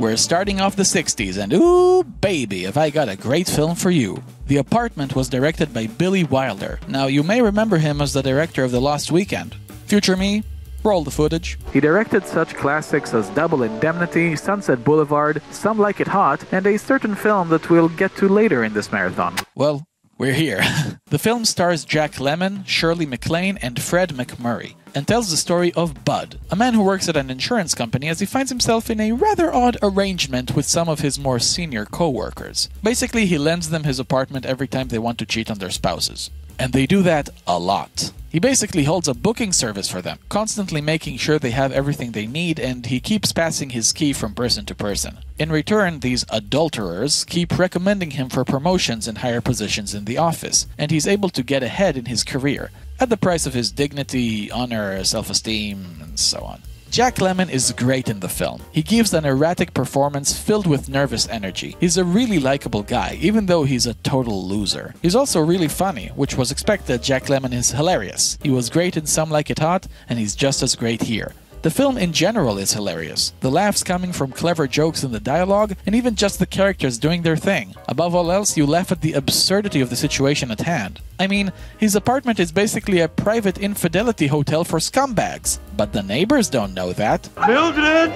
We're starting off the 60s, and ooh, baby, have I got a great film for you. The Apartment was directed by Billy Wilder. Now, you may remember him as the director of The Lost Weekend. Future me, roll the footage. He directed such classics as Double Indemnity, Sunset Boulevard, Some Like It Hot, and a certain film that we'll get to later in this marathon. Well, we're here. The film stars Jack Lemmon, Shirley MacLaine, and Fred MacMurray, and tells the story of Bud, a man who works at an insurance company as he finds himself in a rather odd arrangement with some of his more senior co-workers. Basically, he lends them his apartment every time they want to cheat on their spouses. And they do that a lot. He basically holds a booking service for them, constantly making sure they have everything they need, and he keeps passing his key from person to person. In return, these adulterers keep recommending him for promotions and higher positions in the office, and he's able to get ahead in his career, at the price of his dignity, honor, self-esteem, and so on. Jack Lemmon is great in the film. He gives an erratic performance filled with nervous energy. He's a really likable guy, even though he's a total loser. He's also really funny, which was expected. Jack Lemmon is hilarious. He was great in Some Like It Hot, and he's just as great here. The film in general is hilarious. The laughs coming from clever jokes in the dialogue, and even just the characters doing their thing. Above all else, you laugh at the absurdity of the situation at hand. I mean, his apartment is basically a private infidelity hotel for scumbags. But the neighbors don't know that. Mildred!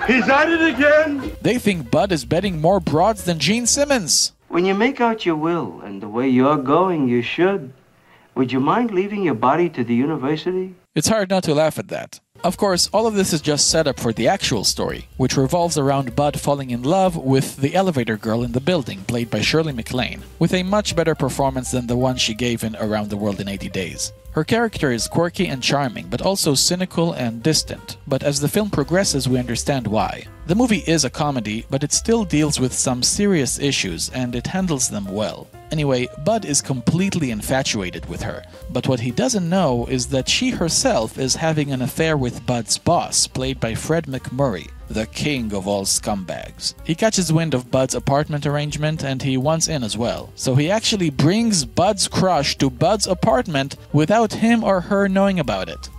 He's at it again! They think Bud is betting more broads than Gene Simmons. When you make out your will, and the way you're going, you should. Would you mind leaving your body to the university? It's hard not to laugh at that. Of course, all of this is just set up for the actual story, which revolves around Bud falling in love with the elevator girl in the building, played by Shirley MacLaine, with a much better performance than the one she gave in Around the World in 80 Days. Her character is quirky and charming, but also cynical and distant, but as the film progresses we understand why. The movie is a comedy, but it still deals with some serious issues, and it handles them well. Anyway, Bud is completely infatuated with her, but what he doesn't know is that she herself is having an affair with Bud's boss, played by Fred MacMurray, the king of all scumbags. He catches wind of Bud's apartment arrangement and he wants in as well. So he actually brings Bud's crush to Bud's apartment without him or her knowing about it.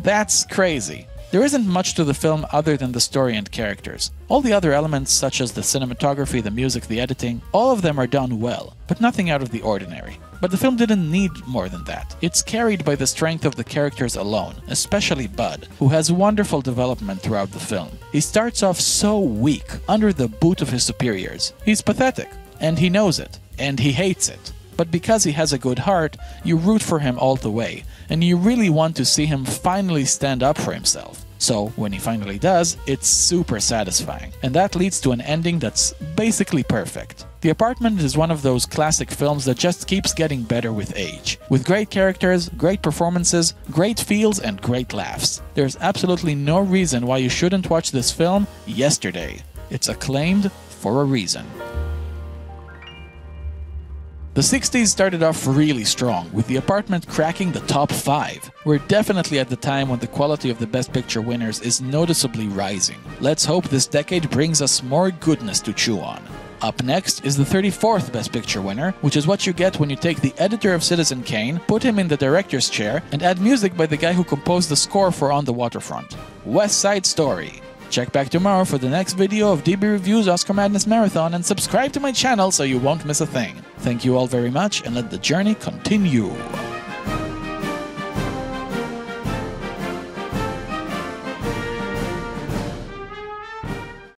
That's crazy. There isn't much to the film other than the story and characters. All the other elements, such as the cinematography, the music, the editing, all of them are done well, but nothing out of the ordinary. But the film didn't need more than that. It's carried by the strength of the characters alone, especially Bud, who has wonderful development throughout the film. He starts off so weak, under the boot of his superiors. He's pathetic, and he knows it, and he hates it. But because he has a good heart, you root for him all the way, and you really want to see him finally stand up for himself. So, when he finally does, it's super satisfying. And that leads to an ending that's basically perfect. The Apartment is one of those classic films that just keeps getting better with age. With great characters, great performances, great feels, and great laughs. There's absolutely no reason why you shouldn't watch this film yesterday. It's acclaimed for a reason. The 60s started off really strong, with The Apartment cracking the top 5. We're definitely at the time when the quality of the Best Picture winners is noticeably rising. Let's hope this decade brings us more goodness to chew on. Up next is the 34th Best Picture winner, which is what you get when you take the editor of Citizen Kane, put him in the director's chair, and add music by the guy who composed the score for On the Waterfront. West Side Story. Check back tomorrow for the next video of DB Reviews Oscar Madness Marathon, and subscribe to my channel so you won't miss a thing. Thank you all very much, and let the journey continue.